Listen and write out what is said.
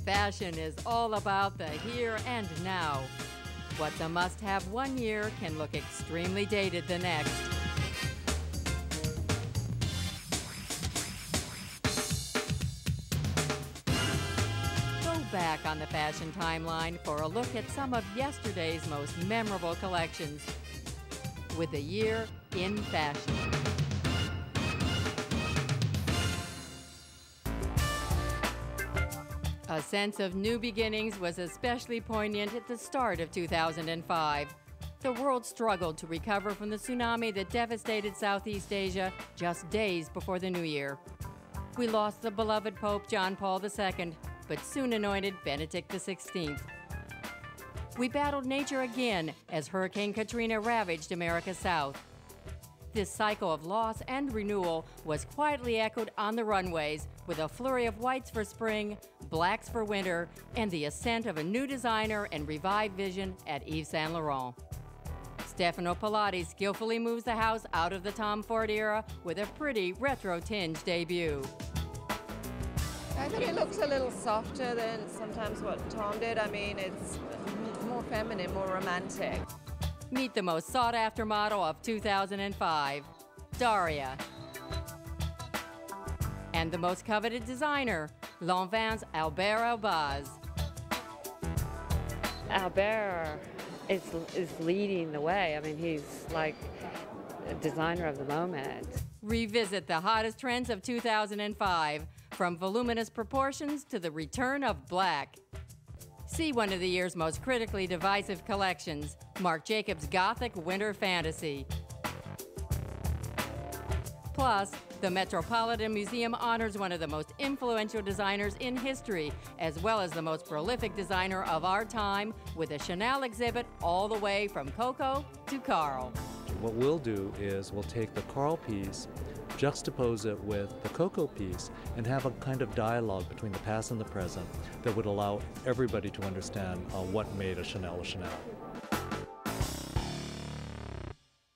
Fashion is all about the here and now. What's a must-have one year can look extremely dated the next. Go back on the fashion timeline for a look at some of yesterday's most memorable collections with the year in fashion. A sense of new beginnings was especially poignant at the start of 2005. The world struggled to recover from the tsunami that devastated Southeast Asia just days before the new year. We lost the beloved Pope John Paul II, but soon anointed Benedict XVI. We battled nature again as Hurricane Katrina ravaged America's South. This cycle of loss and renewal was quietly echoed on the runways with a flurry of whites for spring, blacks for winter, and the ascent of a new designer and revived vision at Yves Saint Laurent. Stefano Pilati skillfully moves the house out of the Tom Ford era with a pretty retro-tinged debut. I think it looks a little softer than sometimes what Tom did. I mean, it's more feminine, more romantic. Meet the most sought-after model of 2005, Daria. And the most coveted designer, Lanvin Alber Elbaz. Albert is leading the way. I mean, he's like a designer of the moment. Revisit the hottest trends of 2005, from voluminous proportions to the return of black. See one of the year's most critically divisive collections, Marc Jacobs' Gothic Winter Fantasy. Plus, the Metropolitan Museum honors one of the most influential designers in history, as well as the most prolific designer of our time, with a Chanel exhibit all the way from Coco to Karl. What we'll do is we'll take the Karl piece, juxtapose it with the Coco piece, and have a kind of dialogue between the past and the present that would allow everybody to understand what made a Chanel a Chanel.